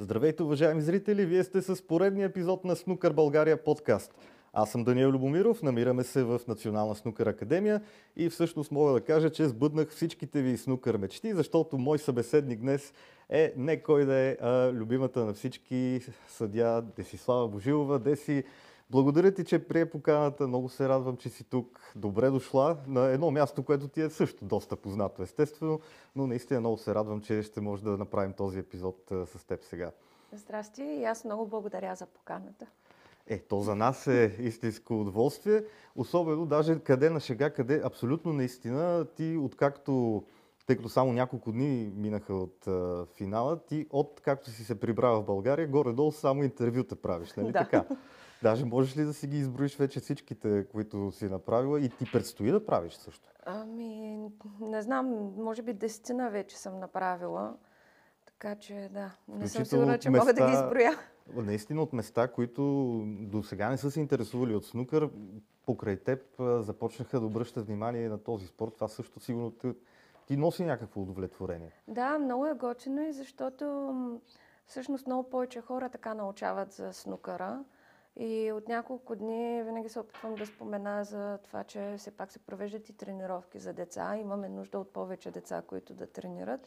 Здравейте, уважаеми зрители! Вие сте с поредния епизод на Снукър България подкаст. Аз съм Даниел Любомиров, намираме се в Национална снукър академия и всъщност мога да кажа, че сбъднах всичките ви снукър мечти, защото мой събеседник днес е не кой да е, а любимата на всички съдия Десислава Божилова. Деси, благодаря ти, че прие поканата. Много се радвам, че си тук. Добре дошла на едно място, което ти е също доста познато, естествено, но наистина много се радвам, че ще може да направим този епизод с теб сега. Здрасти и аз много благодаря за поканата. То за нас е истинско удоволствие, особено даже къде на шега, къде абсолютно наистина ти откакто, тъй като само няколко дни минаха от финала, ти откакто си се прибрала в България, горе-долу само интервюта правиш, нали така? Даже можеш ли да си ги изброиш вече всичките, които си направила и ти предстои да правиш също? Не знам, може би 10 вече съм направила, така че да, не съм сигурна, че мога да ги изброя. Наистина от места, които до сега не са се интересували от снукър, покрай теб започнаха да обръщат внимание на този спорт. Това също сигурно ти носи някакво удовлетворение. Да, много е готино и защото всъщност много повече хора така научават за снукъра. И от няколко дни винаги се опитвам да спомена за това, че все пак се провеждат и тренировки за деца. Имаме нужда от повече деца, които да тренират.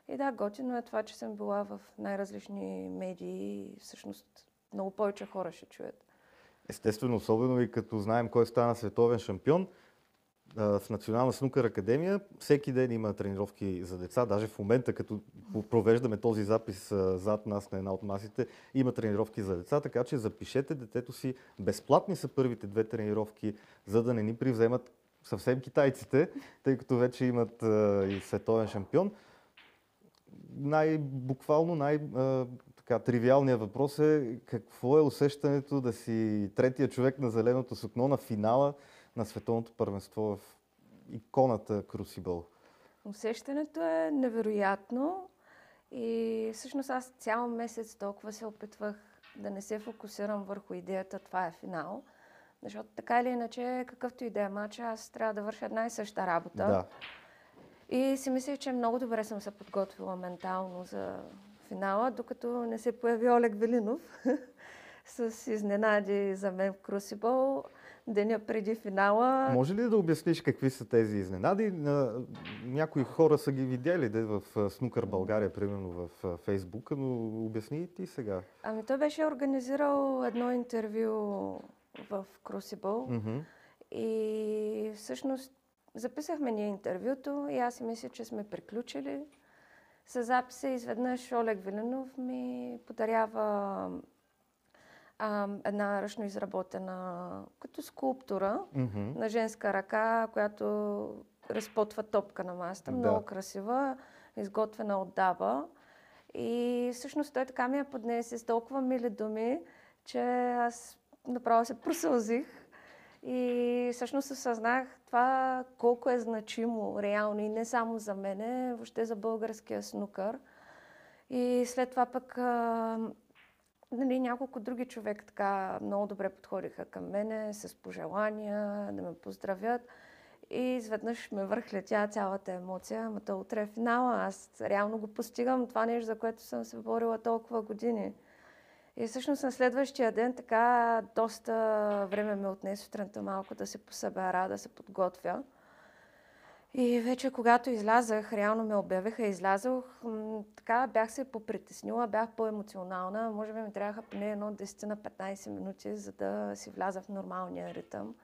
И да, готино е това, че съм била в най-различни медии и всъщност много повече хора ще чуят. Естествено, особено и като знаем кой стана световен шампион. В Национална снукър академия всеки ден има тренировки за деца. Даже в момента, като провеждаме този запис зад нас на една от масите, има тренировки за деца, така че запишете детето си. Безплатни са първите 2 тренировки, за да не ни привземат съвсем китайците, тъй като вече имат и световен шампион. Тривиалният въпрос е какво е усещането да си третия човек на зеленото сукно на финала на световното първенство в иконата Крусибъл? Усещането е невероятно и всъщност аз цял месец толкова се опитвах да не се фокусирам върху идеята това е финал, защото така или иначе какъвто и да е матч, аз трябва да върша една и съща работа. Да. И си мисля, че много добре съм се подготвила ментално за финала, докато не се появи Олег Велинов с изненади за мен в Крусибъл деня преди финала. Може ли да обясниш какви са тези изненади? Някои хора са ги видяли в Снукър България, примерно в Фейсбука, но обясни и ти сега. Той беше организирал едно интервю в Крусибъл и всъщност записахме ние интервюто и аз си мисля, че сме приключили с записа. Изведнъж Олег Велинов ми подарява една ръчно изработена като скулптура на женска ръка, която разпотва топка на масата. Да. Много красива, изготвена от даба. И всъщност той така ми я поднесе с толкова мили думи, че аз направо се просълзих. И всъщност осъзнах това колко е значимо реално и не само за мене, въобще за българския снукър. И след това пък няколко други човек така много добре подходиха към мене с пожелания да ме поздравят. И изведнъж ме върхлетя цялата емоция. Ама то утре е финала. Аз реално го постигам това нещо, за което съм се борила толкова години. И всъщност на следващия ден така доста време ме отне сутринта малко да се посъбера, да се подготвя. И вече когато излязах, реално ме обявиха, излязох, така бях се попритеснила, бях по-емоционална. Може би ми трябваха поне едно 10 на 15 минути, за да си вляза в нормалния ритъм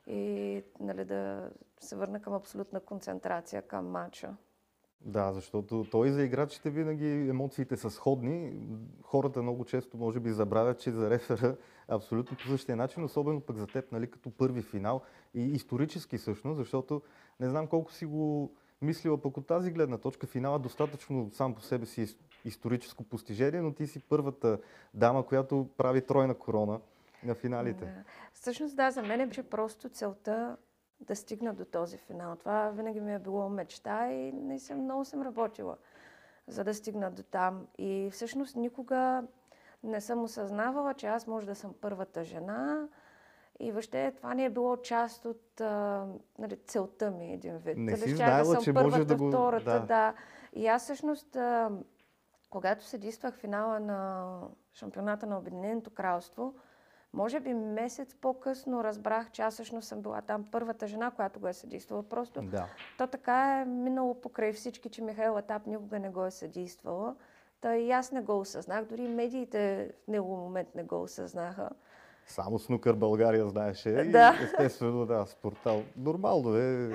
и да се върна към абсолютна концентрация към матча. Да, защото той за играчите винаги емоциите са сходни. Хората много често може би забравят, че за рефера абсолютно по същия начин, особено пък за теб, като първи финал и исторически всъщност, защото не знам колко си го мислила пък от тази гледна точка. Финала достатъчно сам по себе си историческо постижение, но ти си първата дама, която прави тройна корона на финалите. Да. Всъщност да, за мен беше просто целта да стигна до този финал. Това винаги ми е било мечта и много съм работила, за да стигна до там. И всъщност никога не съм осъзнавала, че аз може да съм първата жена. И въобще това не е било част от целта ми един вид. Не си знаела, че може да го... втората, да. И аз всъщност когато съдействах финала на шампионата на Обединеното кралство, може би месец по-късно разбрах, че аз всъщност съм била там първата жена, която го е съдействала. Просто то така е минало покрай всички, че Михаел Атап никога не го е съдействала. Та и аз не го осъзнах, дори медиите в него момент не го осъзнаха. Само Снукър България знаеше и естествено, с портал. Нормално е.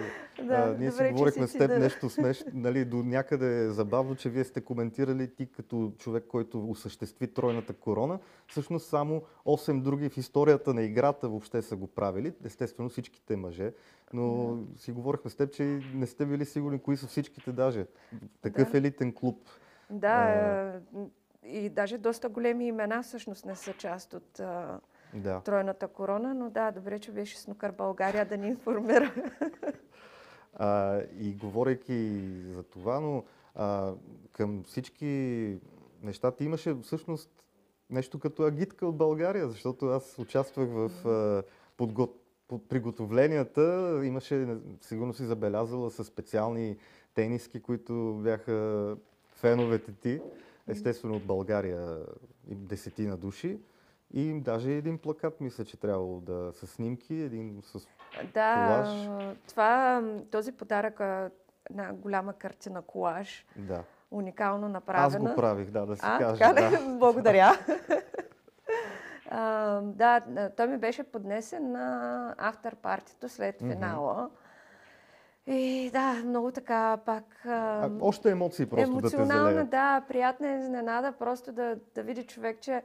Ние си говорихме с теб нещо смешно, нали, до някъде е забавно, че вие сте коментирали ти като човек, който осъществи тройната корона. Всъщност само 8 други в историята на играта въобще са го правили. Естествено всичките мъже. Но си говорихме с теб, че не сте били сигурни кои са всичките даже. Такъв елитен клуб. И даже доста големи имена всъщност не са част от тройната корона, но добре, че беше Снукър България да ни информира. И говорейки за това, но към всички неща ти имаше всъщност нещо като агитка от България, защото аз участвах в приготовленията, имаше, сигурно си забелязала, със специални тениски, които бяха феновете ти, естествено от България, 10 души. И даже един плакат, мисля, че трябвало да са снимки, един с колаж. Този подарък е една голяма картина колаж. Да. Уникално направена. Аз го правих, да си кажа. Благодаря. Той ми беше поднесен на афтер-партито след финала. И много така пак... още емоции просто да те залеят. Емоционална, приятна изненада просто да види човек, че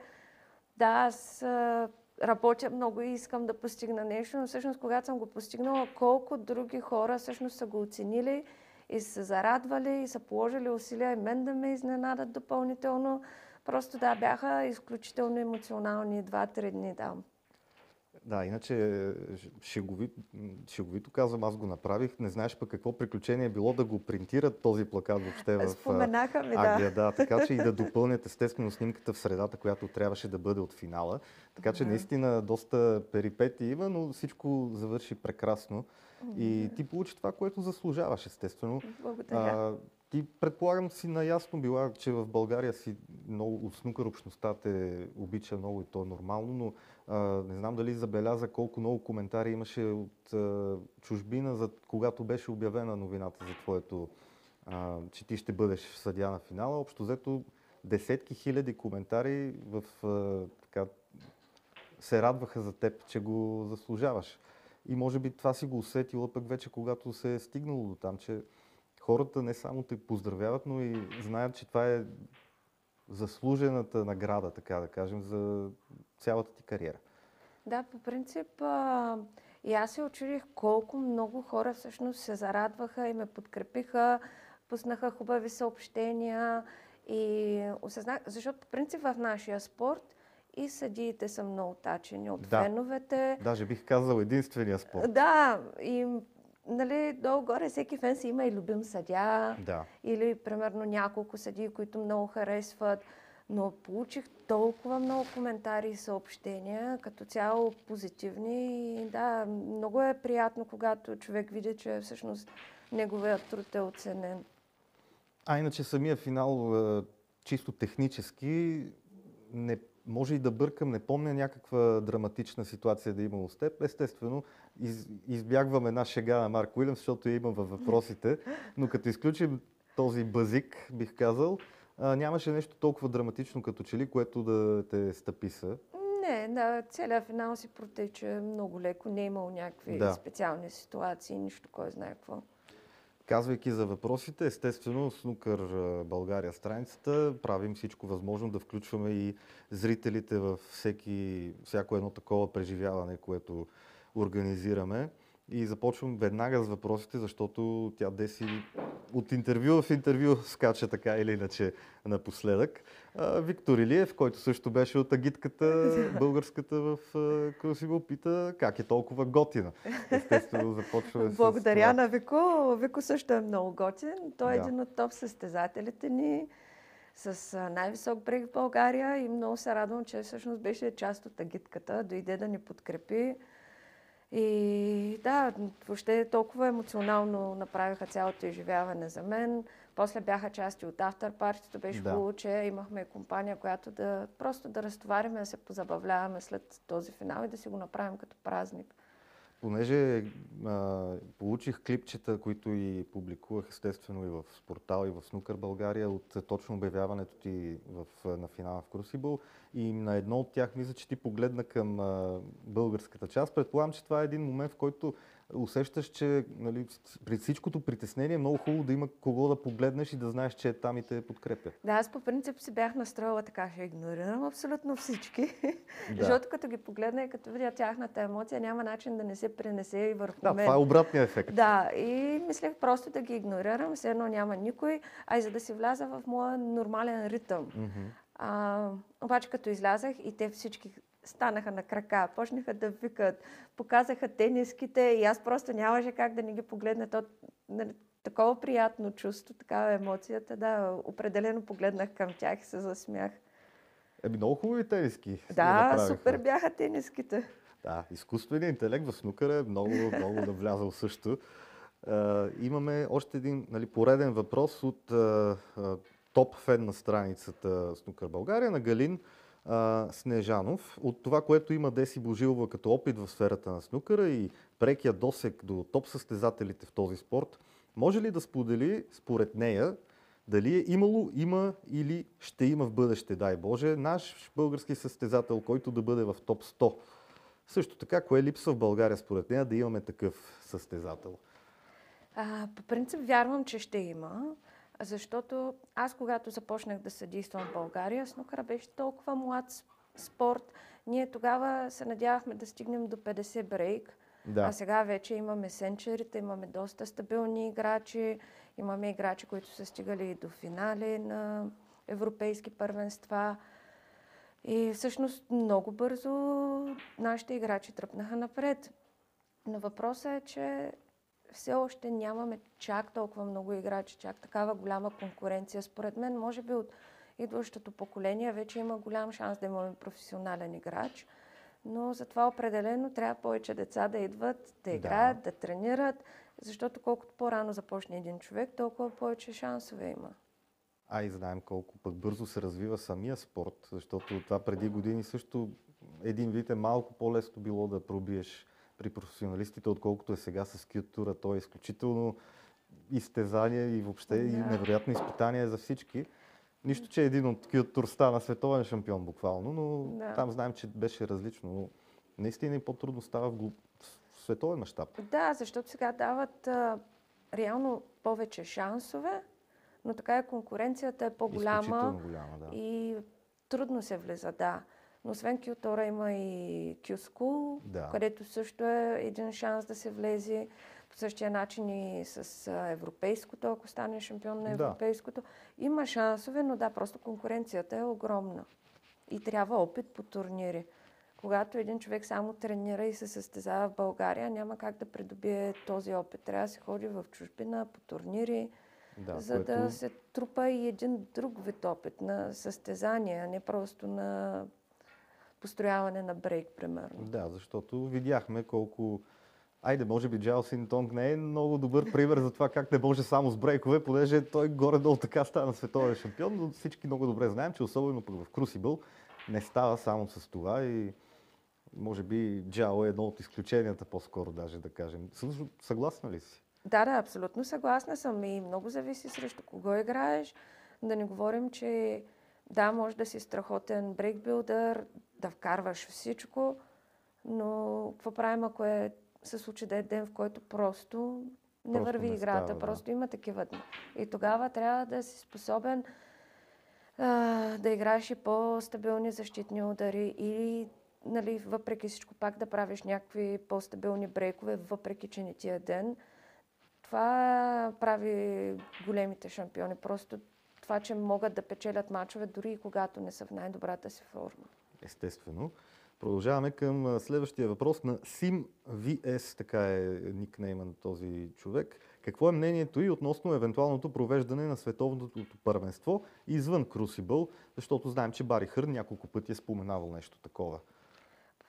аз работя много и искам да постигна нещо, но всъщност когато съм го постигнала, колко други хора всъщност са го оценили и са зарадвали и са положили усилия и мен да ме изненадат допълнително. Просто бяха изключително емоционални 2-3 дни там. Иначе шеговито казвам, аз го направих. Не знаеш пък какво приключение е било да го принтират този плакат въобще в Англия. Така че и да допълнят естествено снимката в средата, която трябваше да бъде от финала. Така че наистина доста перипети има, но всичко завърши прекрасно. И ти получи това, което заслужаваш, естествено. Благодаря. Ти предполагам си наясно била, че в България си много от снукър общността те обича много и то е нормално, но не знам дали забеляза колко много коментари имаше от чужбина, когато беше обявена новината за твоето, че ти ще бъдеш съдия на финала. Общо взето десетки хиляди коментари се радваха за теб, че го заслужаваш. И може би това си го усетила пък вече, когато се е стигнало до там, че хората не само те поздравяват, но и знаят, че това е заслужената награда, така да кажем, за цялата ти кариера. Да, по принцип и аз се очудих колко много хора всъщност се зарадваха и ме подкрепиха, пуснаха хубави съобщения и осъзнах, защото по принцип в нашия спорт и съдиите са много тачени от феновете. Даже бих казал единствения спорт. И долу-горе всеки фен си има и любим съдия. Или примерно няколко съдии, които много харесват. Но получих толкова много коментари и съобщения, като цяло позитивни. И много е приятно, когато човек види, че всъщност неговият труд е оценен. Иначе самия финал, чисто технически, не може и да бъркам, не помня някаква драматична ситуация да имало с теб. Естествено, избягвам една шега на Марк Уилямс, защото я имам във въпросите, но като изключим този базик, бих казал, нямаше нещо толкова драматично като че ли, което да те стъписа. Не, целият финал си протече много леко, не е имало някакви специални ситуации, нищо кой знае какво. Казвайки за въпросите, естествено, Снукър България страницата, правим всичко възможно да включваме и зрителите във всяко едно такова преживяване, което организираме. И започвам веднага с въпросите, защото тя Деси от интервю в интервю скача така или иначе напоследък. Виктор Илиев, който също беше от агитката българската в Крусиво, пита как е толкова готина. Естествено започваме с Благодаря на Вико. Вико също е много готин. Той е един от топ състезателите ни с най-висок брег в България и много се радвам, че всъщност беше част от агитката. Дойде да ни подкрепи. И въобще толкова емоционално направиха цялото изживяване за мен. После бяха части от афтерпартито, беше хубаво, че имахме компания, която просто да разтовариме, да се позабавляваме след този финал и да си го направим като празник. Понеже получих клипчета, които и публикувах естествено и в Спортал, и в Снукър България от точно обявяването ти на финала в Крусибъл, и на едно от тях мисля, че ти погледна към българската част. Предполагам, че това е един момент, в който усещаш, че нали, при всичкото притеснение е много хубаво да има кого да погледнеш и да знаеш, че там и те подкрепя. Да, аз по принцип си бях настроила така, ще игнорирам абсолютно всички, защото като ги погледна и като видя тяхната емоция, няма начин да не се пренесе и върху мен. Да, това е обратният ефект. Да, и мислех просто да ги игнорирам, все едно няма никой, а и за да си вляза в моя нормален ритъм. Обаче като излязах и те всички станаха на крака, почнаха да викат, показаха тениските и аз просто нямаше как да не ги погледна. Такова приятно чувство, такава емоцията, да, определено погледнах към тях и се засмях. Много хубави тениски. Да, супер бяха тениските. Да, изкуственият интелект в снукъра е много навлязал също. Имаме още един пореден въпрос от топ фен на страницата Снукър България, на Галин Снежанов. От това, което има Деси Божилова като опит в сферата на снукъра и прекия досег до топ състезателите в този спорт, може ли да сподели според нея дали е имало, има или ще има в бъдеще, дай Боже, наш български състезател, който да бъде в топ 100? Също така, кое липсва в България според нея да имаме такъв състезател? По принцип вярвам, че ще има, защото аз когато започнах да съдействам в България, снукъра беше толкова млад спорт. Ние тогава се надявахме да стигнем до 50 брейк, а сега вече имаме сенчерите, имаме доста стабилни играчи, имаме играчи, които са стигали до финали на европейски първенства. И всъщност много бързо нашите играчи тръпнаха напред. Но въпросът е, че все още нямаме чак толкова много играчи, чак такава голяма конкуренция. Според мен, може би от идващото поколение вече има голям шанс да имаме професионален играч, но за това определено трябва повече деца да идват, да играят, да тренират, защото колкото по-рано започне един човек, толкова повече шансове има. И знаем колко пък бързо се развива самия спорт, защото това преди години също един вид е малко по-лесно било да пробиеш при професионалистите, отколкото е сега с кютура. То е изключително изтезание и въобще и невероятно изпитание за всички. Нищо, че един от кютур стана световен шампион буквално, но там знаем, че беше различно. Но наистина и по-трудно става в световен мащаб. Да, защото сега дават реално повече шансове, но така и конкуренцията е по-голяма и трудно се влиза, Но освен кютура има и Q-School, където също е един шанс да се влезе. По същия начин и с европейското, ако стане шампион на европейското. Има шансове, но просто конкуренцията е огромна. И трябва опит по турнири. Когато един човек само тренира и се състезава в България, няма как да придобие този опит. Трябва да се ходи в чужбина по турнири, за да се трупа и един друг вид опит на състезание, а не просто на построяване на брейк, примерно. Да, защото видяхме колко... може би Джао Синтонг не е много добър пример за това как не може само с брейкове, понеже той горе-долу така стана световен шампион, но всички много добре знаем, че особено пък в Крусибъл не става само с това и може би Джао е едно от изключенията по-скоро даже да кажем. Съгласна ли си? Да, абсолютно съгласна съм и много зависи срещу кого играеш. Да не говорим, че може да си страхотен брейкбилдър, да вкарваш всичко, но какво правим, ако се случи да е ден, в който просто не върви играта, просто има такива дни. И тогава трябва да си способен да играеш и по-стабилни защитни удари и въпреки всичко пак да правиш някакви по-стабилни брейкове, въпреки че не ти е ден. Това прави големите шампиони. Просто това, че могат да печелят мачове, дори и когато не са в най-добрата си форма. Естествено. Продължаваме към следващия въпрос на Sim VS, така е никнейма на този човек. Какво е мнението и относно евентуалното провеждане на световното първенство извън Крусибъл, защото знаем, че Бари Хърн няколко пъти е споменавал нещо такова.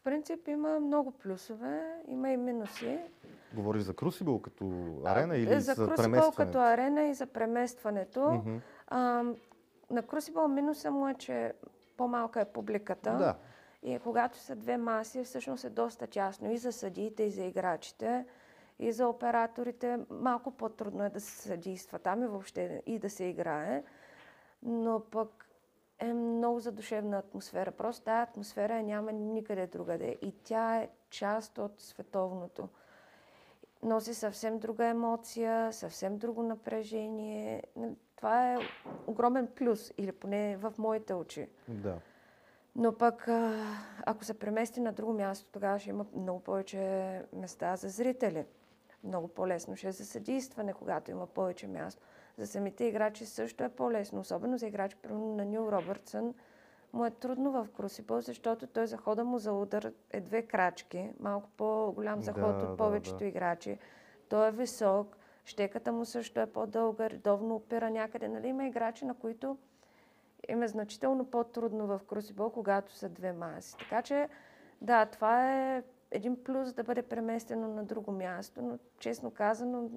принцип има много плюсове, има и минуси. Говориш за Крусибъл като арена или за Крусибъл преместването? като арена и за преместването. Mm-hmm. На Крусибъл минуса му е, че по-малка е публиката. Да. И когато са две маси, всъщност е доста тясно и за съдиите, и за играчите, и за операторите. Малко по-трудно е да се съдийства там и въобще и да се играе. Но пък е много задушевна атмосфера. Просто тази атмосфера няма никъде другаде. И тя е част от световното. Носи съвсем друга емоция, съвсем друго напрежение. Това е огромен плюс, или поне в моите очи. Да. Но пък, ако се премести на друго място, тогава ще има много повече места за зрители. Много по-лесно ще е за съдийстване, когато има повече място. За самите играчи също е по-лесно, особено за играчи, примерно на Нил Робъртсън. Му е трудно в Крусибъл, защото той захода му за удар е 2 крачки, малко по-голям заход от повечето играчи. Той е висок, щеката му също е по-дълга, редовно опира някъде. Нали, има играчи, на които им е значително по-трудно в Крусибъл, когато са 2 маси. Така че, да, това е един плюс да бъде преместено на друго място, но честно казано,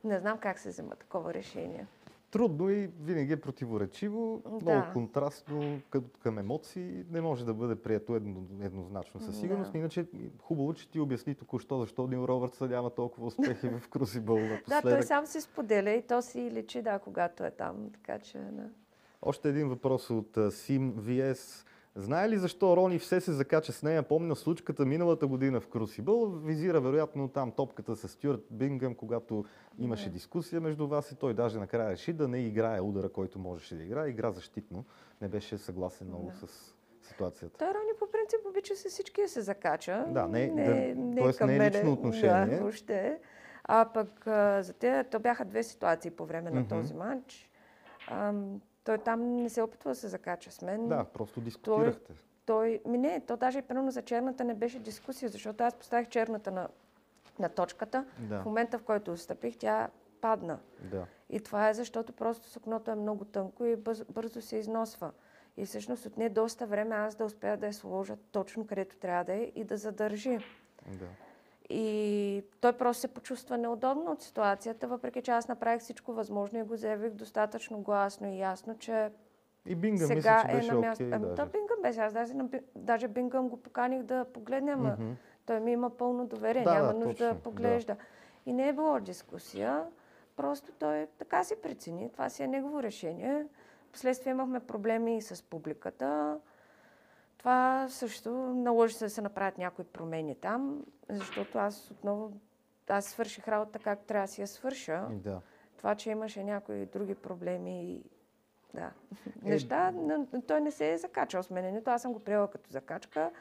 не знам как се взема такова решение. Трудно и винаги е противоречиво, много контрастно към емоции, не може да бъде прието еднозначно със сигурност. Иначе хубаво, че ти обясни току-що защо Нил Робъртсън няма толкова успехи в Крусибъл напоследък. Да, той сам се споделя и то си личи, когато е там, така че... Да. Още един въпрос от Сим VS. Знае ли защо Рони все се закача с нея? Помня случката миналата година в Крусибъл. Визира вероятно там топката с Стюарт Бингъм, когато имаше дискусия между вас и той даже накрая реши да не играе удара, който можеше да играе. Игра защитно. Не беше съгласен много с ситуацията. Той Рони по принцип обича се всички да се закача. Да, не към е лично отношение. Да, въобще. А пък за те, то бяха 2 ситуации по време на този матч. Той там не се опитва да се закача с мен. Да, просто дискутирахте. То даже примерно за черната не беше дискусия, защото аз поставих черната на точката. Да. В момента, в който стъпих, тя падна. Да. И това е защото просто сукното е много тънко и бързо се износва. И всъщност отне доста време аз да успея да я сложа точно където трябва да е и да задържи. Да. И той просто се почувства неудобно от ситуацията, въпреки че аз направих всичко възможно и го заявих достатъчно гласно и ясно, че и Бингъм сега мисля, че беше на място. Да, Бингъм беше. Аз даже Бингъм го поканих да погледнем. Той ми има пълно доверие, няма нужда да поглежда. Да. И не е било дискусия, просто той така си прецени. Това си е негово решение. Впоследствие имахме проблеми и с публиката. Това също наложи се да се направят някои промени там, защото аз свърших работа как трябва да си я свърша. Да. Това, че имаше някои други проблеми, неща, той не се е закачал с мен. Нито аз съм го приела като закачка.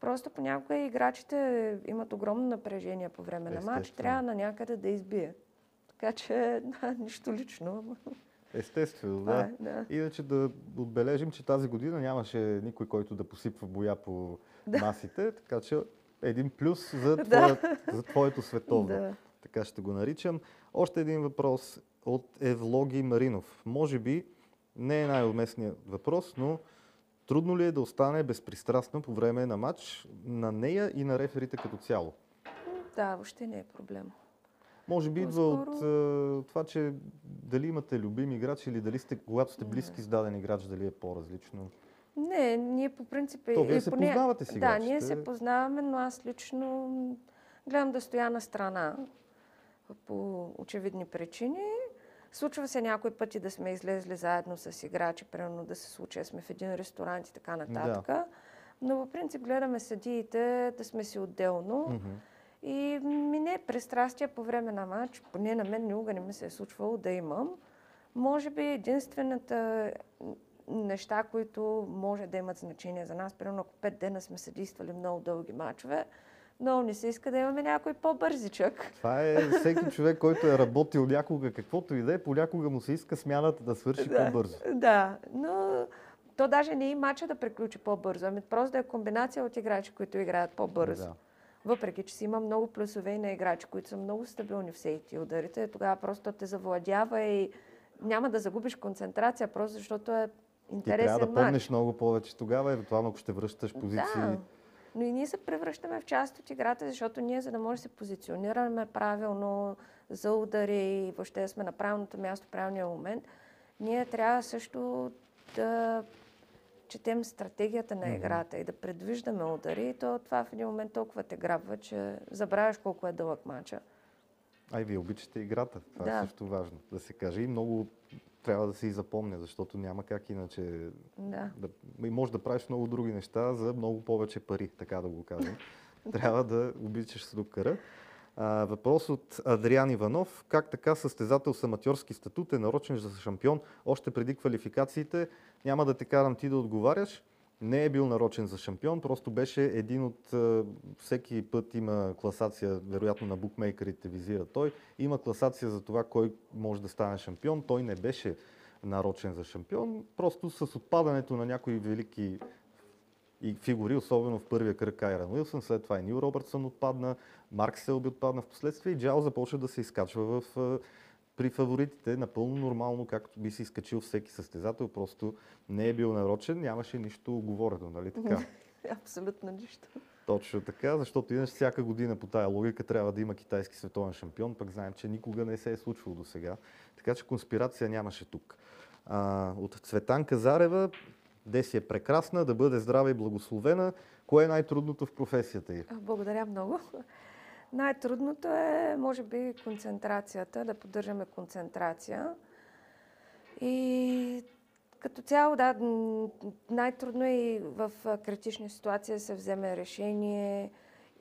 Просто понякога играчите имат огромно напрежение по време на матч. Трябва на някъде да избие. Така че, нищо лично. Естествено, да. Иначе да отбележим, че тази година нямаше никой, който да посипва боя по масите, така че един плюс за твоето световно. Да. Така ще го наричам. Още един въпрос от Евлоги Маринов. Може би не е най-уместният въпрос, но трудно ли е да остане безпристрастна по време на матч на нея и на реферите като цяло? Да, въобще не е проблем. Може би идва от това, че дали имате любими играчи или дали когато сте близки с даден играч, дали е по-различно? Не, ние по принцип... Вие се познавате с играчите. Да, ние се познаваме, но аз лично гледам да стоя на страна по очевидни причини. Случва се някои пъти да сме излезли заедно с играчи, примерно да се случи, сме в един ресторант и така нататък. Да. Но по принцип гледаме съдиите да сме си отделно. И не пристрастия по време на матч, поне на мен никога не ми се е случвало да имам. Може би единствената неща, които може да имат значение за нас, примерно ако 5 дена сме съдействали много дълги матчове, много не се иска да имаме някой по-бързичък. Това е всеки човек, който е работил някога, каквото и да е, понякога му се иска смяната да свърши по-бързо. Да, но то даже не е и матча да приключи по-бързо, ами просто да е комбинация от играчи, които играят по-бързо. Да. Въпреки че си има много плюсове и на играчи, които са много стабилни в сейти ударите, тогава просто те завладява и няма да загубиш концентрация, просто защото е интересен матч. Ти трябва да помниш много повече тогава, евентуално ако ще връщаш позиции. Но и ние се превръщаме в част от играта, защото ние, за да може да се позиционираме правилно за удари и въобще да сме на правилното място в правилния момент, ние трябва също да четем стратегията на играта и да предвиждаме удари. И това в един момент толкова те грабва, че забравяш колко е дълъг мача. Вие обичате играта. Това е също важно да се каже. И много трябва да се и запомня, защото няма как иначе и може да правиш много други неща за много повече пари, така да го кажем. Трябва да обичаш снукъра. Въпрос от Адриан Иванов. Как така състезател с аматьорски статут е нарочен за шампион още преди квалификациите? Няма да те карам ти да отговаряш. Не е бил нарочен за шампион, просто беше един от... Всеки път има класация, вероятно на букмейкерите визира той. Има класация за това кой може да стане шампион. Той не беше нарочен за шампион, просто с отпадането на някои велики и фигури, особено в първия кръг Кайран Уилсън, след това и Нил Робъртсън отпадна, Марк Селби отпадна в последствие и Джао започва да се изкачва при фаворитите. Напълно нормално, както би се изкачил всеки състезател, просто не е бил нарочен, нямаше нищо уговорено, нали така? Абсолютно нищо. Точно така, защото иначе всяка година по тая логика трябва да има китайски световен шампион, пък знаем, че никога не се е случвало до сега. Така че конспирация нямаше тук. От Цветанка Зарева: Деси е прекрасна, да бъде здрава и благословена. Кое е най-трудното в професията й? Благодаря много. Най-трудното е, може би, концентрацията, да поддържаме концентрация. И като цяло, да, най-трудно е и в критични ситуации да се вземе решение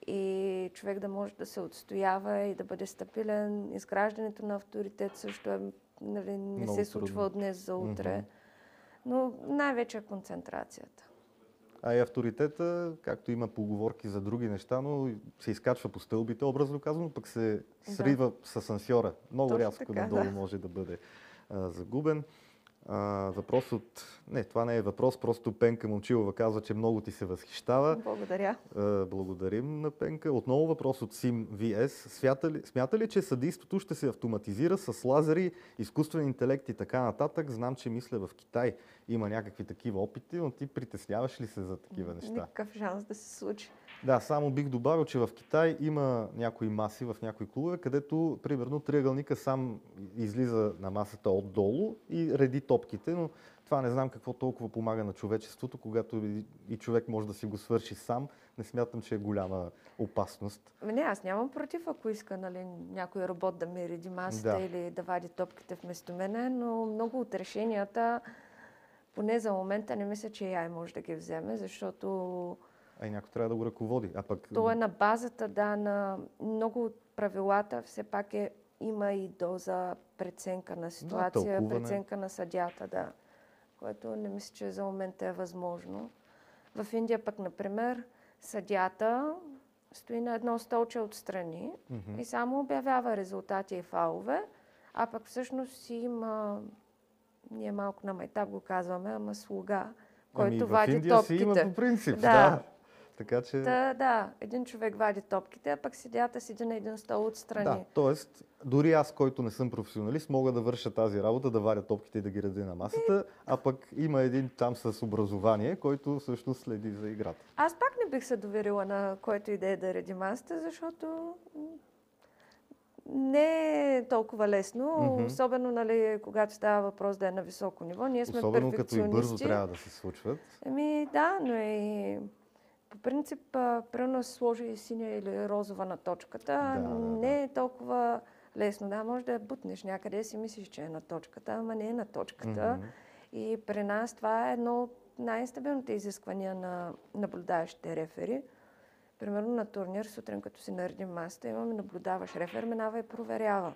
и човек да може да се отстоява и да бъде стабилен. Изграждането на авторитет също е, нали, не се случва от днес за утре. Но най-вече е концентрацията. И авторитета, както има поговорки за други неща, но се изкачва по стълбите, образно казано, пък се срива с асансьора. Много точно рязко така, надолу може да бъде загубен. Въпрос от... Не, това не е въпрос, просто Пенка Момчилова казва, че много ти се възхищава. Благодаря. Благодарим на Пенка. Отново въпрос от Сим VS. Смята ли, че съдийството ще се автоматизира с лазери, изкуствен интелект и така нататък? Знам, че мисля в Китай има някакви такива опити, но ти притесняваш ли се за такива неща? Никакъв шанс да се случи. Да, само бих добавил, че в Китай има някои маси в някои клубове, където примерно триъгълника сам излиза на масата отдолу и реди топките, но това не знам какво толкова помага на човечеството, когато и човек може да си го свърши сам. Не смятам, че е голяма опасност. Не, аз нямам против, ако иска, нали, някой робот да ми реди масата или да вади топките вместо мене, но много от решенията, поне за момента, не мисля, че AI може да ги вземе, защото някой трябва да го ръководи. То е на базата, на много от правилата, все пак има и доза преценка на ситуация, преценка на съдията, което не мисля, че за момента е възможно. В Индия пък, например, съдията стои на едно столче отстрани и само обявява резултати и фалове, а пък всъщност си има, ние малко на майтап го казваме, ама слуга, който вади топките. В Индия си има по принцип, Така че... един човек вади топките, а пък съдията седи на един стол отстрани. Да, т.е. дори аз, който не съм професионалист, мога да върша тази работа, да вадя топките и да ги реди на масата, а пък има един там с образование, който всъщност следи за играта. Аз пак не бих се доверила на който идея да реди масата, защото не е толкова лесно, особено, нали, когато става въпрос да е на високо ниво. Ние сме особено перфекционисти. Като и бързо трябва да се случват. Да, но и по принцип, примерно се сложи и синя или розова на точката. Не е толкова лесно. Да, може да я бутнеш някъде и си мислиш, че е на точката, ама не е на точката. И при нас това е едно от най-стабилните изисквания на наблюдаващите рефери. Примерно на турнир, сутрин като си наредим масата, имаме наблюдаващ рефер, минава и проверява.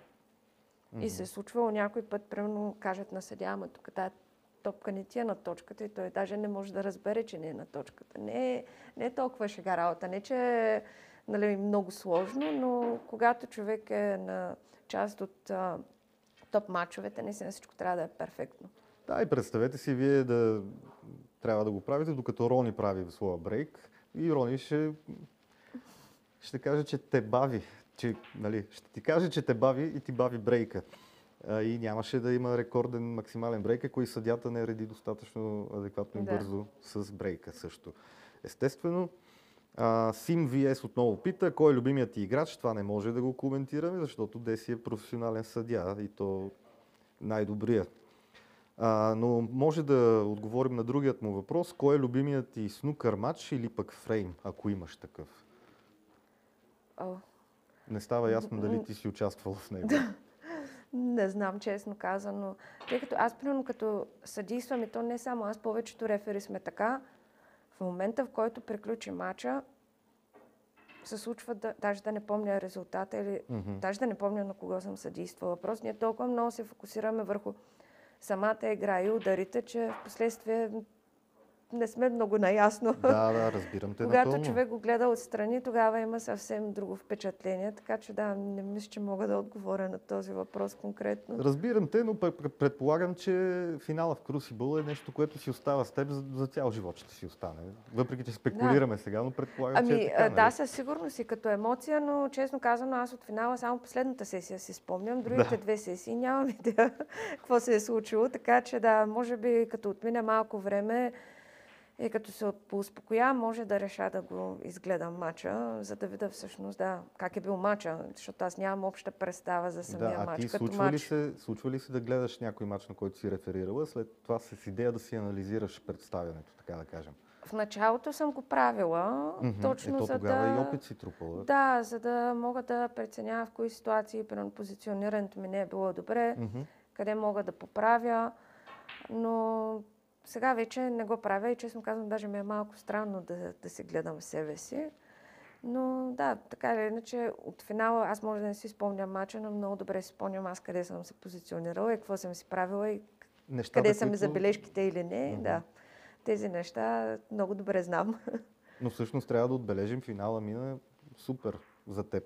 И се е случвало някой път, примерно кажат на съдия, ама тук тази топка не ти е на точката и той даже не може да разбере, че не е на точката. Не е толкова шега работа. Не, че е, нали, много сложно, но когато човек е на част от топ матчовете, наистина всичко трябва да е перфектно. Да, и представете си вие да трябва да го правите, докато Рони прави в своя брейк и Рони ще каже, че те бави. Ще ти каже, че те бави и ти бави брейка. И нямаше да има рекорден максимален брейк, ако и съдята не реди достатъчно адекватно и бързо с брейка също. Естествено, Сим VS отново пита, кой е любимият ти играч? Това не може да го коментираме, защото Деси е професионален съдия и то най-добрия. Но може да отговорим на другият му въпрос. Кой е любимият ти снукър матч или пък фрейм, ако имаш такъв? Не става ясно дали ти си участвала в него. Не знам, честно казано. Тъй като аз, примерно, като съдийствам, и то не само аз, повечето рефери сме така, в момента, в който приключи матча, се случва даже да не помня резултата или даже да не помня на кого съм съдействала. Просто ние толкова много се фокусираме върху самата игра и ударите, че в последствие не сме много наясно. Да, разбирам те Когато напълно. човек го гледа отстрани, тогава има съвсем друго впечатление, така че да, не мисля, че мога да отговоря на този въпрос конкретно. Разбирам те, но предполагам, че финала в Крусибъл е нещо, което си остава с теб за цял живот ще си остане. Въпреки, че спекулираме сега, но предполагам, че е така. Да, със сигурност и като емоция, но честно казано, аз от финала само последната сесия си спомням. Другите две сесии нямам идея какво се е случило, така че да, може би като отмине малко време и като се поуспокоя, може да реша да го изгледам матча, за да видя всъщност как е бил матча, защото аз нямам обща представа за самия матч. Ти случва ли се да гледаш някой матч, на който си реферирала, след това с идея да си анализираш представянето, така да кажем? В началото съм го правила, точно за тогава и опит си трупала. Да, за да мога да преценя в кои ситуации, примерно позиционирането ми не е било добре, къде мога да поправя, но сега вече не го правя и честно казвам, даже ми е малко странно да се гледам в себе си. Но да, така или иначе, от финала аз може да не си спомням мача, но много добре си спомням аз къде съм се позиционирала и какво съм си правила и къде са ми забележките или не. Да, тези неща много добре знам. Но всъщност трябва да отбележим, финала мина супер за теб.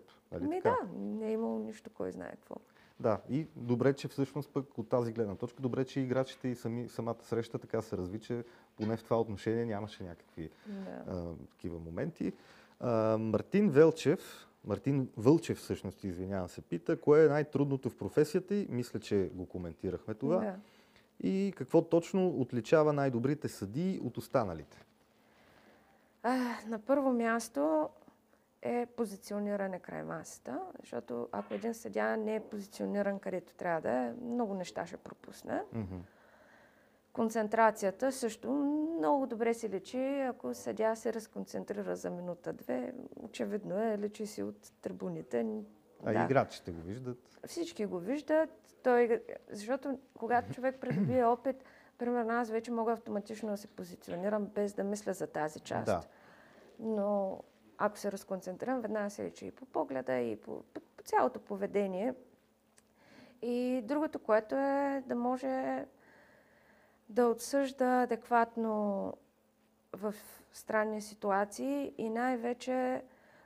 Да, не е имало нищо, кой знае какво. Да, и добре, че всъщност пък от тази гледна точка, добре, че играчите и самата среща така се разви, че поне в това отношение нямаше някакви такива моменти. Мартин Вълчев всъщност, извинявам се, пита, кое е най-трудното в професията и мисля, че го коментирахме това. Да. И какво точно отличава най-добрите съдии от останалите? На първо място е позициониране край масата, защото ако един съдия не е позициониран където трябва да е, много неща ще пропусне. Концентрацията също много добре се личи, ако съдия се разконцентрира за минута-две, очевидно е, личи си от трибуните. Играчите го виждат? Всички го виждат, защото когато човек придобие опит, примерно аз вече мога автоматично да се позиционирам без да мисля за тази част. Да. Но ако се разконцентрирам, веднага се личи и по погледа, и по цялото поведение. И другото, което е да може да отсъжда адекватно в странни ситуации и най-вече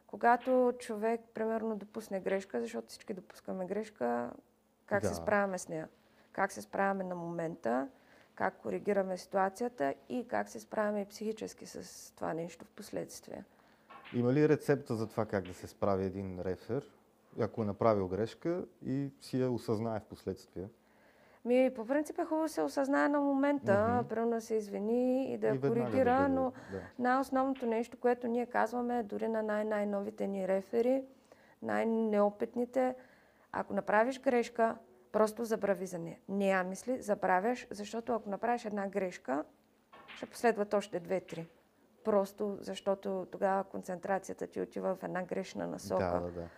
когато човек, примерно, допусне грешка, защото всички допускаме грешка, как се справяме с нея, как се справяме на момента, как коригираме ситуацията и как се справяме и психически с това нещо в последствие. Има ли рецепта за това как да се справи един рефер, ако е направил грешка и си я осъзнае в последствие? По принцип е хубаво да се осъзнае на момента, примерно да се извини и да я коригира, но най-основното нещо, което ние казваме дори на най-новите ни рефери, най-неопитните, ако направиш грешка, просто забрави за нея. Не я мисли, забравяш, защото ако направиш една грешка, ще последват още 2-3. Просто защото тогава концентрацията ти отива в една грешна насока. Да.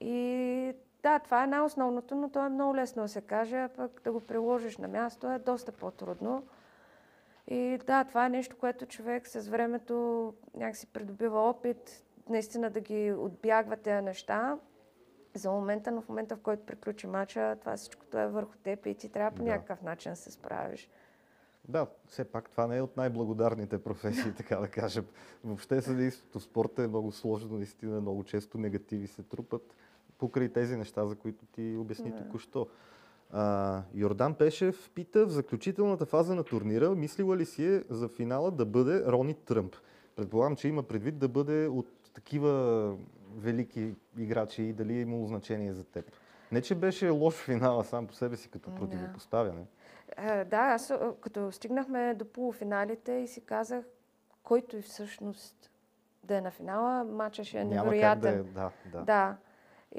И да, това е най-основното, но то е много лесно да се каже, а пък да го приложиш на място е доста по-трудно. И да, това е нещо, което човек с времето някакси придобива опит, наистина да ги отбягва тези неща. За момента, но в момента, в който приключи мача, това всичкото е върху теб и ти трябва по някакъв начин да се справиш. Да, все пак това не е от най-благодарните професии, така да кажем. Въобще съдейството в спорта е много сложно, наистина много често негативи се трупат покрай тези неща, за които ти обясни току-що. Йордан Пешев пита, в заключителната фаза на турнира мислила ли си за финала да бъде Рони Тръмп? Предполагам, че има предвид да бъде от такива велики играчи и дали е имало значение за теб. Не, че беше лош финала сам по себе си като противопоставяне. Да, аз като стигнахме до полуфиналите и си казах, който и всъщност да е на финала, матчът ще е Няма невероятен. как да е, да. Да.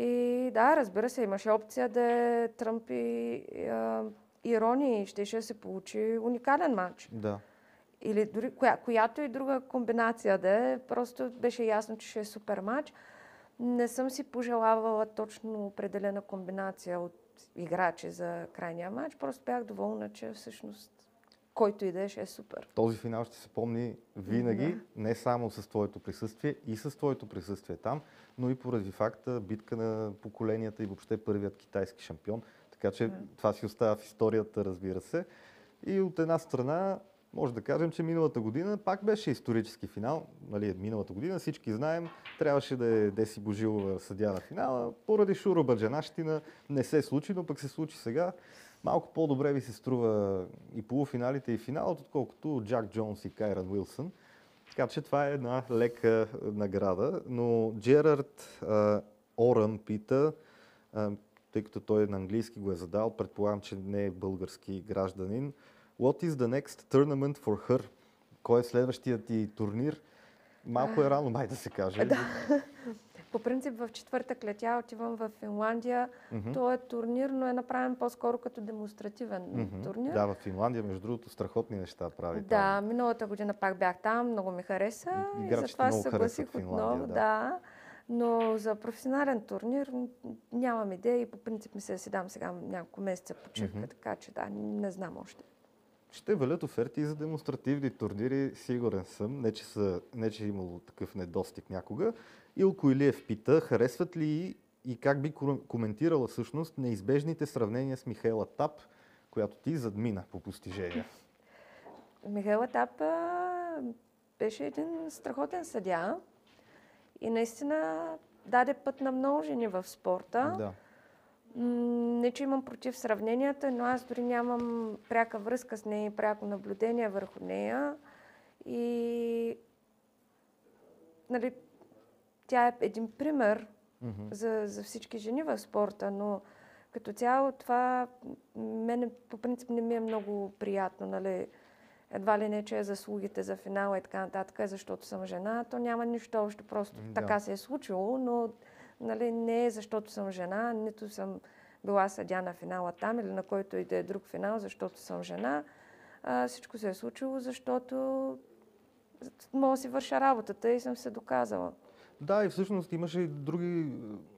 И да, разбира се, имаше опция да е Тръмп и Ирони, ще се получи уникален матч. Да. Или дори която и друга комбинация да е, просто беше ясно, че ще е супер матч. Не съм си пожелавала точно определена комбинация от играчи за крайния матч, просто бях доволна, че всъщност който и да е, ще е супер. Този финал ще се помни винаги, не само с твоето присъствие и с твоето присъствие там, но и поради факта битка на поколенията и въобще първият китайски шампион. Така че това си остава в историята, разбира се. И от една страна, може да кажем, че миналата година пак беше исторически финал. Нали, миналата година всички знаем, трябваше да е Деси Божилова съдия на финала. Поради шуробаджанащина не се случи, но пък се случи сега. Малко по-добре ви се струва и полуфиналите и финалът, отколкото Джак Джонс и Кайран Уилсън. Така че това е една лека награда. Но Джерард Орън пита, тъй като той на английски го е задал, предполагам, че не е български гражданин. What is the next tournament for her? Кой е следващият ти турнир? Малко е рано май да се каже. Да. По принцип в четвъртък летя, отивам в Финландия. Той е турнир, но е направен по-скоро като демонстративен турнир. Да, в Финландия, между другото, страхотни неща прави. Да, там. Миналата година пак бях там, много ми хареса. И затова се съгласих отново. Да. Но за професионален турнир нямам идея и по принцип ми се дам сега няколко месеца почивка, така че да, не знам още. Ще валят оферти и за демонстративни турнири, сигурен съм. Не, че е имало такъв недостиг някога. Илко Илиев пита, харесват ли и как би коментирала всъщност неизбежните сравнения с Михаела Тап, която ти задмина по постижения? Михаела Тап беше един страхотен съдия и наистина даде път на много жени в спорта. Да. Не, че имам против сравненията, но аз дори нямам пряка връзка с нея и пряко наблюдение върху нея. И нали, тя е един пример за всички жени в спорта, но като цяло това мене по принцип не ми е много приятно. Нали. Едва ли не, че е заслугите за финала и така нататък, защото съм жена, то няма нищо общо, просто така се е случило, но нали, не е защото съм жена, нито съм била съдия на финала там или на който и да е друг финал, защото съм жена. Всичко се е случило, защото мога да си върша работата и съм се доказала. Да, и всъщност имаше и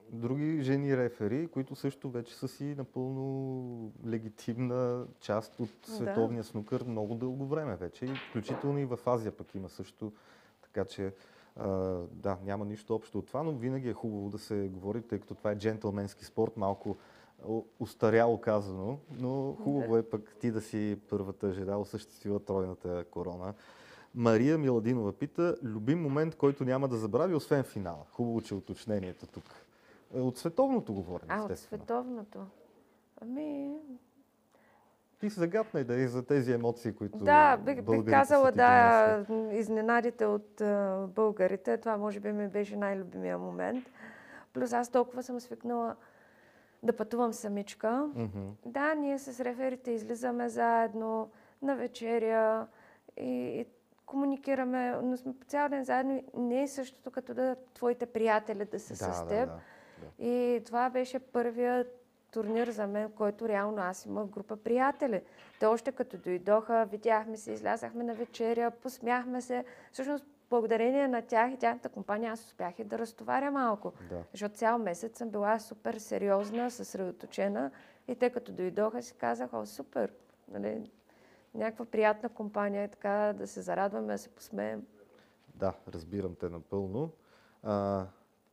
други жени рефери, които също вече са си напълно легитимна част от световния снукър много дълго време вече. И включително и в Азия пък има също. Така че да, няма нищо общо от това, но винаги е хубаво да се говори, тъй като това е джентълменски спорт, малко устаряло казано, но хубаво е пък ти да си първата жена, осъществила тройната корона. Мария Миладинова пита, любим момент, който няма да забрави, освен финала. Хубаво, че уточнението тук. От световното говорим, естествено. От световното? Ти се загатна и да и за тези емоции, които бих казала, изненадите от българите. Това може би ми беше най-любимия момент. Плюс аз толкова съм свикнала да пътувам самичка. Да, ние с реферите излизаме заедно на вечеря и комуникираме, но сме по цял ден заедно. Не е същото като да твоите приятели да са с теб. Да. И това беше първият турнир за мен, който реално аз имах група приятели. Те още като дойдоха, видяхме се, излязахме на вечеря, посмяхме се. Всъщност, благодарение на тях и тяхната компания, аз успях и да разтоваря малко. Да. Защото цял месец съм била супер сериозна, съсредоточена и те като дойдоха си казаха, супер, нали, някаква приятна компания, така да се зарадваме, да се посмеем. Да, разбирам те напълно.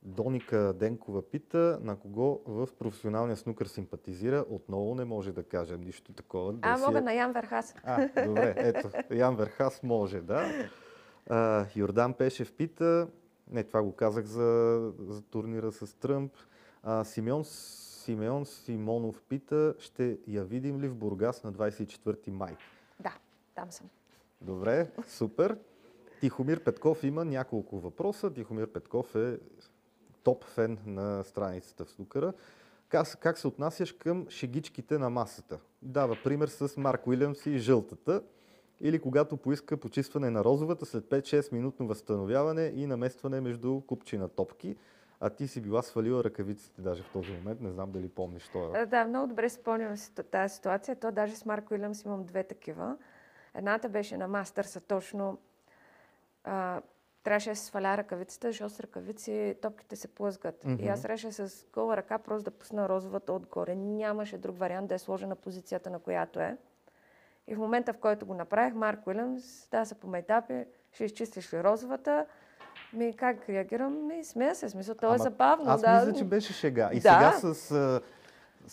Доника Денкова пита, на кого в професионалния снукър симпатизира. Отново не може да кажем нищо такова. Мога на Ян Верхас. Добре, ето, Ян Верхас може, да. Йордан Пешев пита, това го казах за турнира с Тръмп. Симеон Симонов пита, ще я видим ли в Бургас на 24 май? Да, там съм. Добре, супер. Тихомир Петков има няколко въпроса. Тихомир Петков е топ фен на страницата в снукъра. Как се отнасяш към шегичките на масата? Дава пример с Марк Уилямс и жълтата. или когато поиска почистване на розовата след 5-6 минутно възстановяване и наместване между купчина топки. А ти си била свалила ръкавиците даже в този момент. Не знам дали помниш това. Да, много добре спомням си тази ситуация. То даже с Марк Уилямс имам две такива. Едната беше на Мастърса точно. Трябваше да се сваля ръкавицата, защото с ръкавици топките се плъзгат. И аз реших с гола ръка просто да пусна розовата отгоре. Нямаше друг вариант да е сложа на позицията, на която е. И в момента, в който го направих, Марк Уилямс, да, са по майтапи, ще изчистиш ли розовата? Как реагирам? Смея се, смисъл, то е забавно. Аз мисля, че беше шега. И сега с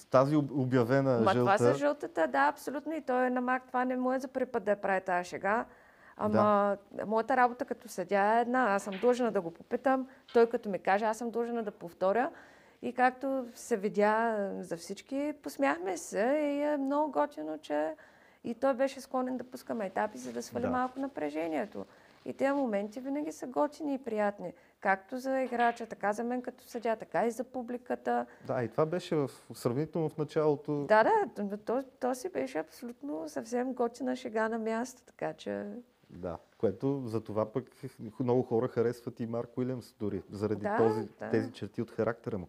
тази обявена жълта... Това са жълтата, да, абсолютно. И той е на Мак, това не му е за първи път да я прави тази шега. Ама моята работа като съдия е една. Аз съм длъжна да го попитам. Той като ми каже, аз съм длъжна да повторя. И както се видя за всички, посмяхме се и е много готино, че и той беше склонен да пуска майтапи, за да свали малко напрежението. И тези моменти винаги са готини и приятни. Както за играча, така за мен като съдия, така и за публиката. Да, и това беше сравнително в началото. Да, то си беше абсолютно съвсем готина шега на място, така че... Да, което за това пък много хора харесват и Марк Уилямс дори, заради тези черти от характера му.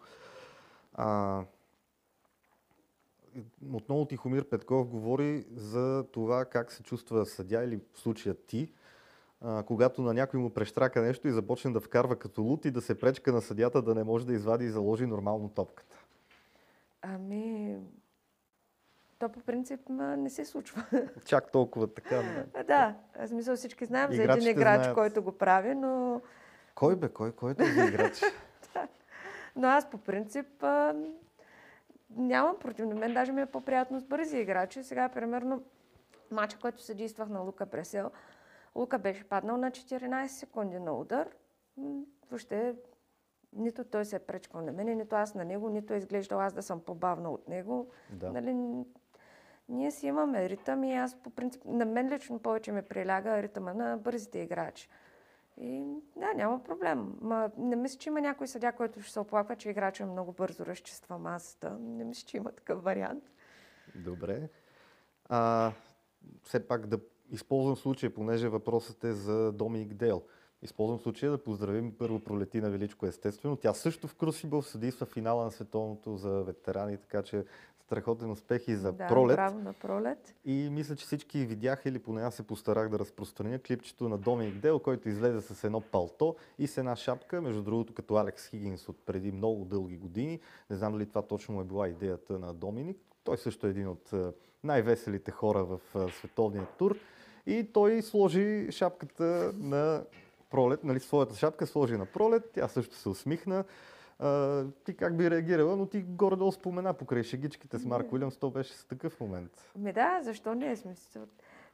Отново Тихомир Петков говори за това как се чувства съдия или в случая ти, когато на някой му прещрака нещо и започне да вкарва като лут и да се пречка на съдията да не може да извади и заложи нормално топката. То по принцип не се случва. Чак толкова така. Да, аз мисля всички знаем за един играч, който го прави, но... Кой бе? Кой е този играч? Но аз по принцип нямам против. На мен даже ми е по-приятно с бързи играчи. Сега, примерно, матча, който съдействах на Лука Бресел, Лука беше паднал на 14 секунди на удар. Въобще нито той се е пречкал на мен, нито аз на него, нито е изглеждал аз да съм по-бавна от него. Да. Нали, ние си имаме ритъм и аз по принцип, на мен лично повече ме приляга ритъма на бързите играчи. И да, няма проблем. Не мисля, че има някой съдия, който ще се оплаква, че играчът много бързо разчиства масата. Не мисля, че има такъв вариант. Добре. Все пак да използвам случая, понеже въпросът е за Доминик Дейл. Използвам случая да поздравим първо Пролетина Величко, естествено. Тя също в Крусибъл съдейства финала на световното за ветерани, така че страхотен успех и за Пролет. Браво на Пролет. И мисля, че всички видяха, или поне аз се постарах да разпространя клипчето на Доминик Дейл, който излезе с едно палто и с една шапка, между другото като Алекс Хигинс от преди много дълги години. Не знам дали това точно е била идеята на Доминик. Той също е един от най-веселите хора в световния тур. И той сложи шапката на Пролет, нали, своята шапка сложи на Пролет, тя също се усмихна. Ти как би реагирала, но ти горе-долу спомена покрай шегичките с Марк Уилямс, то беше с такъв момент. Да, защо не е смисъл?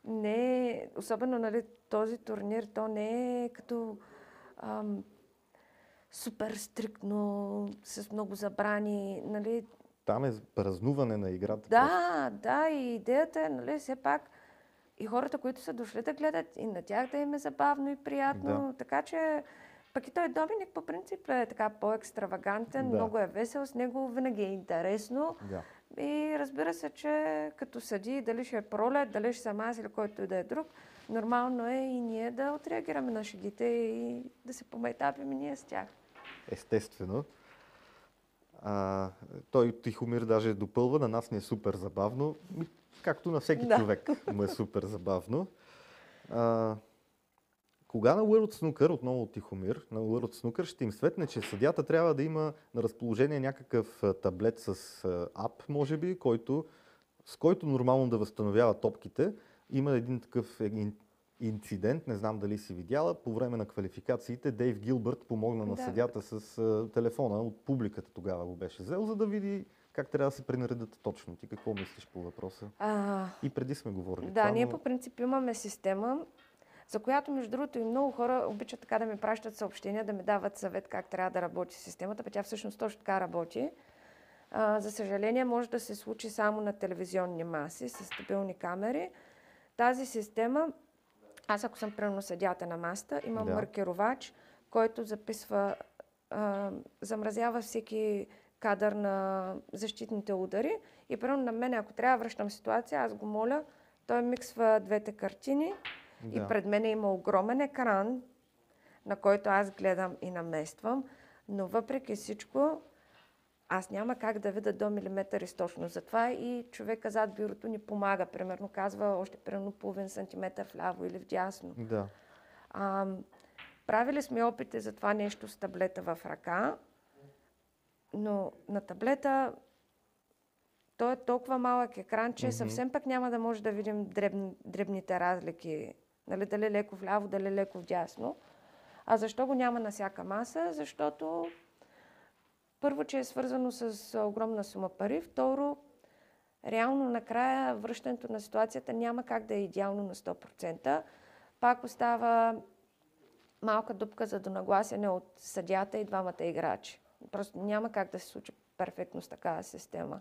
Не, особено нали, този турнир, то не е като супер стриктно, с много забрани. Нали. Там е празнуване на играта. Да, и идеята е, нали, все пак и хората, които са дошли да гледат, и на тях да им е забавно и приятно. Така че, пък и той Доминик по принцип е така по-екстравагантен, много е весел, с него винаги е интересно. И разбира се, че като съди, дали ще е Пролет, дали ще съм аз или който и да е друг, нормално е и ние да отреагираме на шегите и да се помайтапим и ние с тях. Естествено. Той Тихомир даже допълва, на нас ни е супер забавно. Както на всеки човек му е супер забавно. Кога на World Snooker, отново от Тихомир, на World Snooker ще им светне, че съдията трябва да има на разположение някакъв таблет с ап, може би, с който нормално да възстановява топките. Има един такъв инцидент, не знам дали си видяла, по време на квалификациите Дейв Гилбърт помогна на съдията с телефона от публиката, тогава го беше взел, за да види как трябва да се пренаредят точно. Ти какво мислиш по въпроса? И преди сме говорили. Да, ние по принцип имаме система, за която, между другото, и много хора обичат така да ми пращат съобщения, да ми дават съвет как трябва да работи системата, тя всъщност точно така работи. За съжаление, може да се случи само на телевизионни маси, с стабилни камери. Тази система, аз ако съм примерно съдията на масата, имам маркировач, който записва, замразява всеки кадър на защитните удари и примерно на мен, ако трябва да връщам ситуация, аз го моля Той миксва двете картини и пред мен има огромен екран, на който аз гледам и намествам, но въпреки всичко аз няма как да видя до милиметър източно. Затова и човека зад бюрото ни помага. Примерно казва още примерно половин сантиметър вляво или вдясно. Да. Правили сме опити за това нещо с таблета в ръка, но на таблета той е толкова малък екран, че съвсем пък няма да може да видим дребните разлики. Нали, дали леко вляво, дали леко вдясно. А защо го няма на всяка маса? Защото първо, че е свързано с огромна сума пари. Второ, реално накрая връщането на ситуацията няма как да е идеално на 100%. Пак остава малка дупка за донагласяне от съдията и двамата играчи. Просто няма как да се случи перфектно с такава система.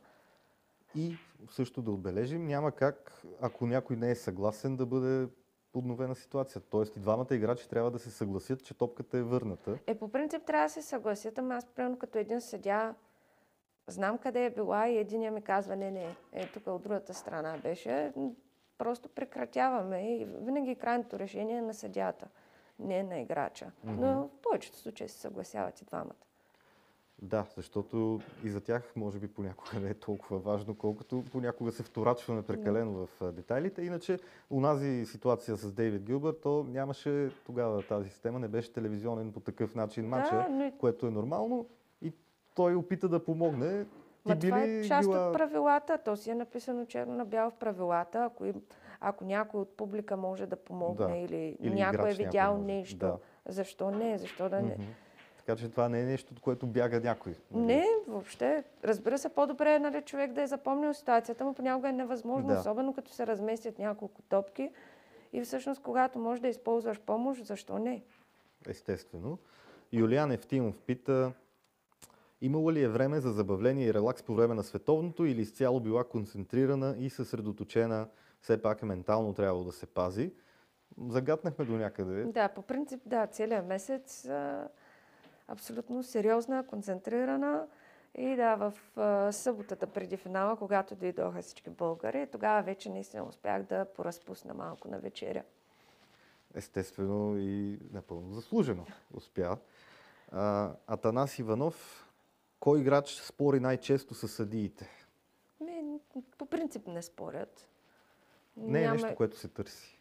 И също да отбележим, няма как, ако някой не е съгласен, да бъде подновена ситуация. Тоест и двамата играчи трябва да се съгласят, че топката е върната. По принцип трябва да се съгласят, ама аз примерно като един съдия знам къде е била и единия ми казва не, тук от другата страна беше. Просто прекратяваме и винаги крайното решение е на съдията, не на играча. Но в повечето случаи се съгласяват и двамата. Да, защото и за тях може би понякога не е толкова важно, колкото понякога се вторачваме прекалено в детайлите. Иначе унази ситуация с Дейвид Гилбърт, то нямаше тогава тази система, не беше телевизионен по такъв начин матча, което е нормално и той опита да помогне. Това е част от правилата, то си е написано черно на бяло в правилата, ако някой от публика може да помогне или някой е видял нещо, защо не, защо да не. Така че това не е нещо, от което бяга някой. Не, въобще. Разбира се, по-добре е, нали, човек да е запомнил ситуацията, но понякога е невъзможно, особено като се разместят няколко топки. И всъщност, когато можеш да използваш помощ, защо не? Естествено. Юлиан Евтимов пита, имало ли е време за забавление и релакс по време на световното или изцяло била концентрирана и съсредоточена, все пак ментално трябвало да се пази? Загатнахме до някъде. Да, по принцип, да, целият месец абсолютно сериозна, концентрирана. И да, в съботата преди финала, когато дойдоха всички българи, тогава вече наистина успях да поразпусна малко на вечеря. Естествено и напълно заслужено успя. Атанас Иванов, кой играч спори най-често с съдиите? По принцип не спорят. Не е нещо, което се търси.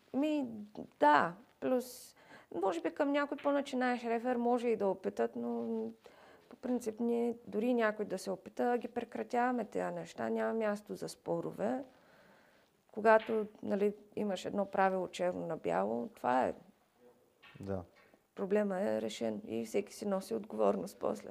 Да, плюс може би към някой по-начинаещ рефер може и да опитат, но по принцип ние, дори някой да се опита, ги прекратяваме тези неща. Няма място за спорове. Когато, нали, имаш едно правило черно на бяло, това е. Да. Проблема е решен и всеки си носи отговорност после.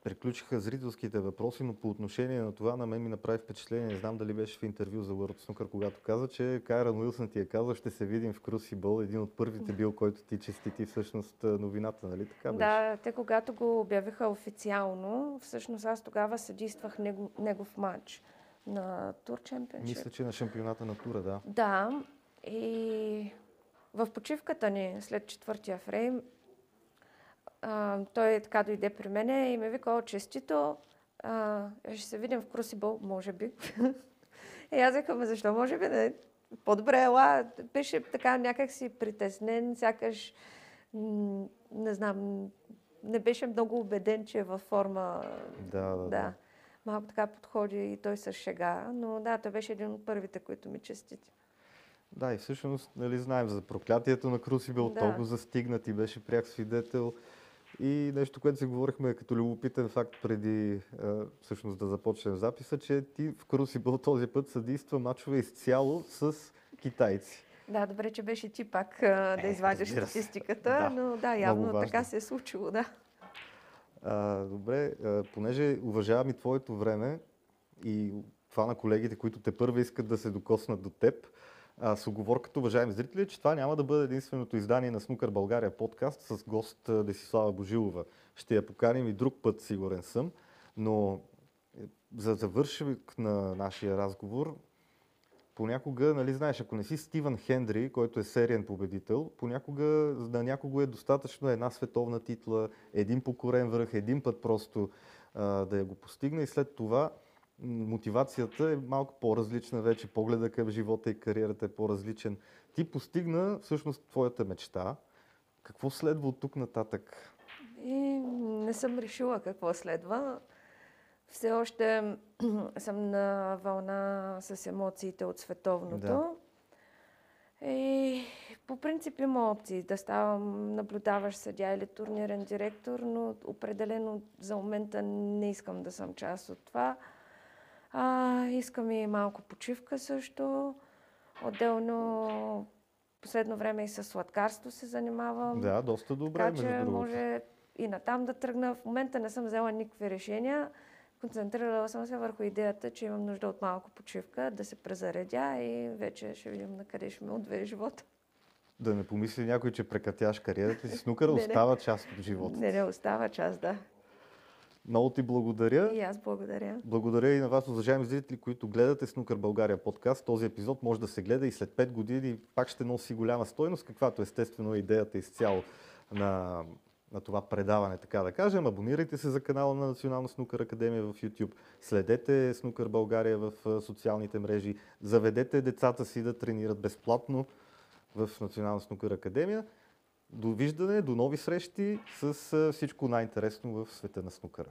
Приключиха зрителските въпроси, но по отношение на това на мен ми направи впечатление, не знам дали беше в интервю за World Snooker, когато каза, че Кайран Уилсън ти е казал, ще се видим в Крусибъл, един от първите бил, който ти честити всъщност новината, нали така беше? Да, те когато го обявиха официално, всъщност аз тогава съдействах негов матч на Тур Чемпионшип. Мисля, че на шампионата на Тура, да. Да, и в почивката ни след четвъртия фрейм, той така дойде при мене и ме вика, честито, ще се видим в Крусибъл, може би. И аз викам, защо може би? Не? По-добре ела. Беше така някак си притеснен, сякаш, не знам, не беше много убеден, че е във форма. Да. Малко така подходи и той с шега, но да, той беше един от първите, които ми честити. Да, и всъщност, нали, знаем за проклятието на Крусибъл, то го застигнат и беше пряк свидетел. И нещо, което си говорихме като любопитен факт преди всъщност да започнем записа, че ти в Крусибъл този път съдейства мачове изцяло с китайци. Да, добре, че беше ти пак да извадиш статистиката, но да, явно така се е случило, да. Добре, понеже уважавам и твоето време и това на колегите, които те първа искат да се докоснат до теб, с уговорката, уважаеми зрители, че това няма да бъде единственото издание на Снукър България подкаст с гост Десислава Божилова. Ще я поканим и друг път, сигурен съм, но за завършик на нашия разговор, понякога, нали знаеш, ако не си Стивън Хендри, който е сериен победител, понякога на някого е достатъчно една световна титла, един покорен връх, един път просто да я го постигне и след това мотивацията е малко по-различна вече, погледа към живота и кариерата е по-различен. Ти постигна всъщност твоята мечта. Какво следва от тук нататък? И не съм решила какво следва. Все още съм на вълна с емоциите от световното. Да. И по принцип има опции да ставам наблюдаващ съдия или турнирен директор, но определено за момента не искам да съм част от това. Искам и малко почивка също. Отделно последно време и с сладкарство се занимавам. Да, доста добре, така че между другото. може и натам да тръгна. В момента не съм взела никакви решения. Концентрирала съм се върху идеята, че имам нужда от малко почивка, да се презаредя и вече ще видим на къде ще ме отвее живота. Да не помисли някой, че прекратяваш кариерата си. Снукъра остава част от живота. Не остава част, да. Много ти благодаря. И аз благодаря. Благодаря и на вас, уважаеми зрители, които гледате Снукър България подкаст. Този епизод може да се гледа и след 5 години пак ще носи голяма стойност, каквато естествено е идеята изцяло на това предаване, така да кажем. Абонирайте се за канала на Национална снукър академия в YouTube. Следете Снукър България в социалните мрежи. Заведете децата си да тренират безплатно в Национална снукър академия. Довиждане, до нови срещи с всичко най-интересно в света на снукъра.